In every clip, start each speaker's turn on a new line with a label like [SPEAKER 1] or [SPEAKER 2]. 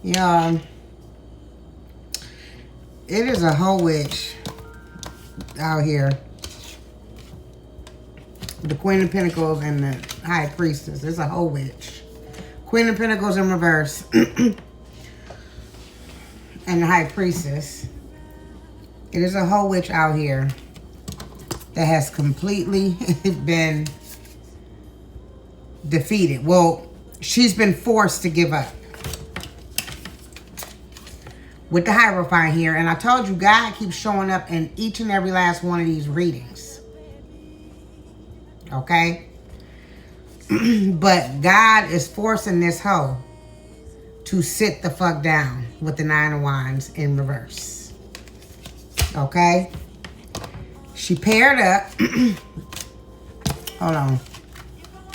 [SPEAKER 1] Yeah, it is a whole witch out here. The Queen of Pentacles and the High Priestess. It's a whole witch. Queen of Pentacles in reverse. And the High Priestess. It is a whole witch out here that has completely been defeated. Well, she's been forced to give up. With the Hierophant here. And I told you, God keeps showing up in each and every last one of these readings. Okay? But God is forcing this hoe to sit the fuck down with the Nine of Wands in reverse. Okay? She paired up. Hold on.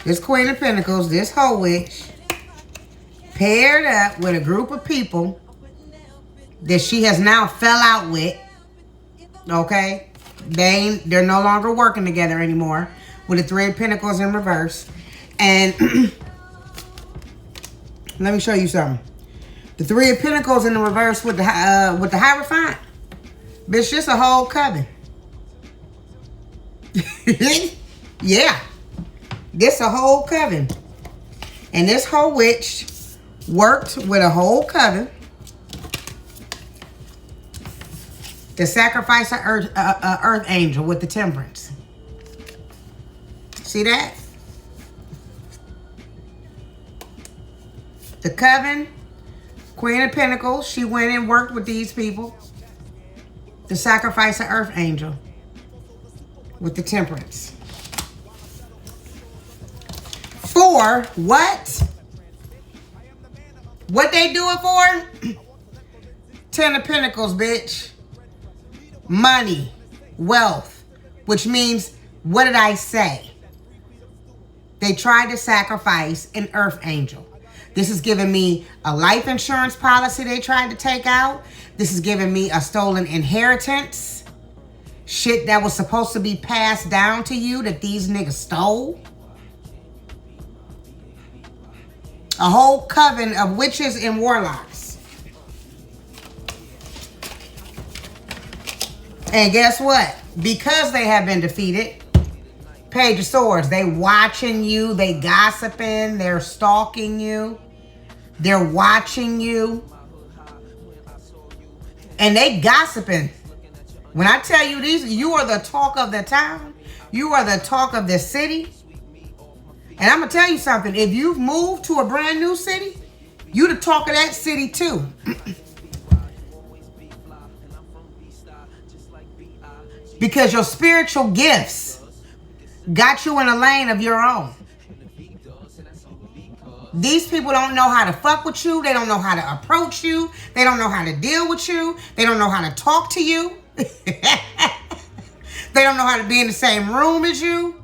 [SPEAKER 1] This Queen of Pentacles, this hoe witch, paired up with a group of people that she has now fell out with. Okay? They're no longer working together anymore. With the Three of Pentacles in reverse. And let me show you something. The Three of Pentacles in the reverse with the Hierophant. Bitch, this a whole coven. Yeah. This a whole coven. And this whole witch worked with a whole coven to sacrifice an earth angel with the Temperance. See that? The Coven, Queen of Pentacles, she went and worked with these people to sacrifice an earth angel with the Temperance. For what? What they do it for? 10 of Pentacles, bitch. Money, wealth, which means, what did I say? They tried to sacrifice an earth angel. This is giving me a life insurance policy they tried to take out. This is giving me a stolen inheritance. Shit that was supposed to be passed down to you that these niggas stole. A whole coven of witches and warlocks. And guess what? Because they have been defeated, Page of Swords, they watching you, they gossiping, they're stalking you, they're watching you, and they gossiping. When I tell you these, you are the talk of the town, you are the talk of the city. And I'm gonna tell you something, if you've moved to a brand new city, you the talk of that city too. Because your spiritual gifts got you in a lane of your own. These people don't know how to fuck with you. They don't know how to approach you. They don't know how to deal with you. They don't know how to talk to you. They don't know how to be in the same room as you.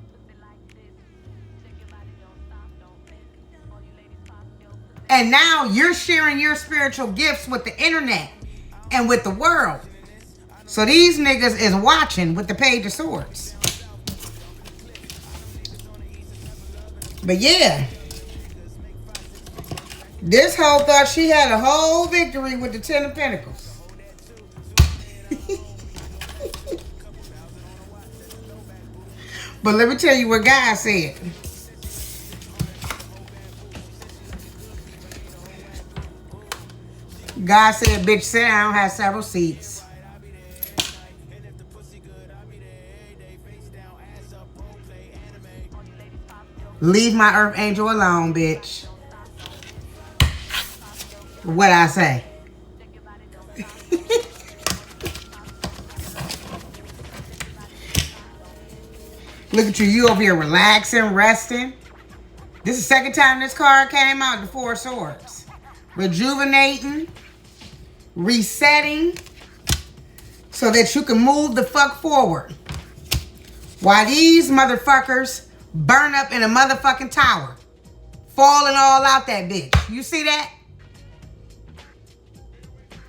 [SPEAKER 1] And now you're sharing your spiritual gifts with the internet and with the world. So these niggas is watching with the Page of Swords. But yeah, this hoe thought she had a whole victory with the 10 of Pentacles. But let me tell you what God said. God said, bitch, sit down, have several seats. Leave my earth angel alone, bitch. What I say? Look at you. You over here relaxing, resting. This is the second time this card came out, the Four of Swords. Rejuvenating, resetting, so that you can move the fuck forward. While these motherfuckers burn up in a motherfucking tower. Falling all out that bitch. You see that?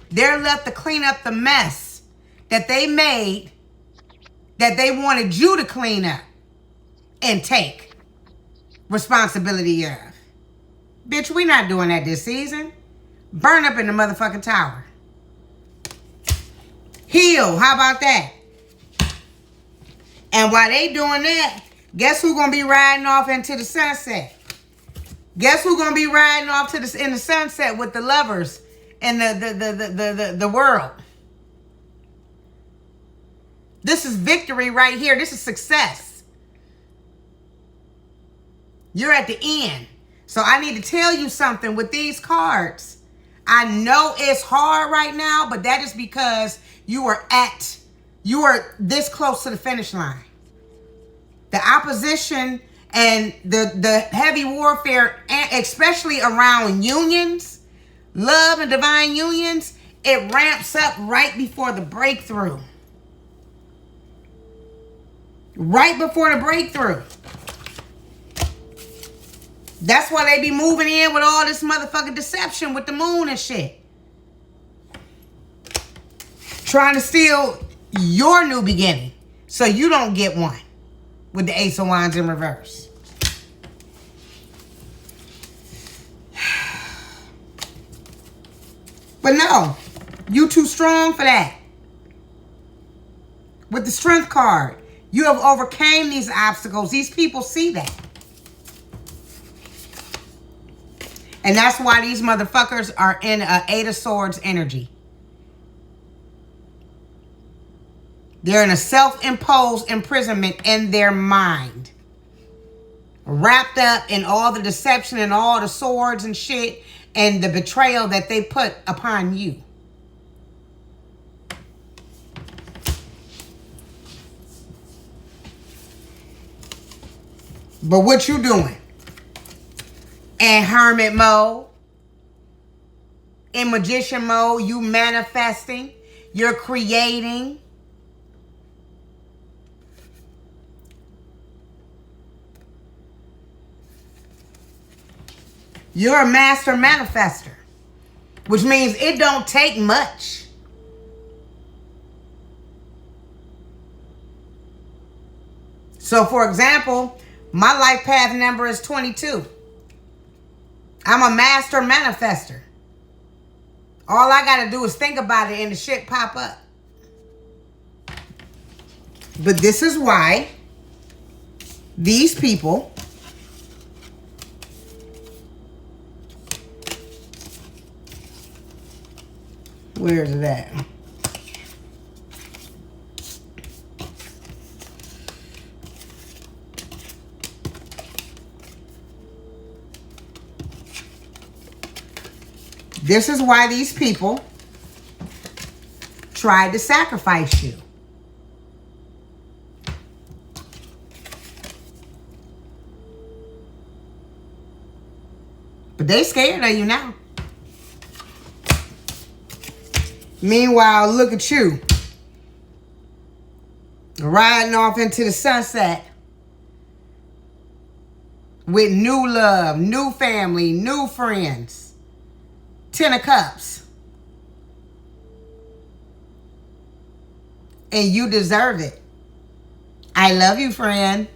[SPEAKER 1] They're left to clean up the mess that they made, that they wanted you to clean up and take responsibility of. Bitch, we not doing that this season. Burn up in the motherfucking tower. Heal. How about that? And while they doing that, guess who's gonna be riding off into the sunset? Guess who's gonna be riding off to in the sunset with the lovers and the world? This is victory right here. This is success. You're at the end. So I need to tell you something with these cards. I know it's hard right now, but that is because you are this close to the finish line. The opposition and the heavy warfare, especially around unions, love and divine unions, it ramps up right before the breakthrough. Right before the breakthrough. That's why they be moving in with all this motherfucking deception with the moon and shit. Trying to steal your new beginning so you don't get one with the Ace of Wands in reverse. But no, you too strong for that. With the Strength card, you have overcame these obstacles. These people see that. And that's why these motherfuckers are in a Eight of Swords energy. They're in a self-imposed imprisonment in their mind. Wrapped up in all the deception and all the swords and shit and the betrayal that they put upon you. But what you doing? In hermit mode, in magician mode, you manifesting, you're creating. You're a master manifester, which means it don't take much. So, for example, my life path number is 22. I'm a master manifester. All I got to do is think about it and the shit pop up. But this is why these people where is it at? This is why these people tried to sacrifice you. But they scared of you now. Meanwhile, look at you. Riding off into the sunset. With new love, new family, new friends. 10 of Cups. And you deserve it. I love you, friend.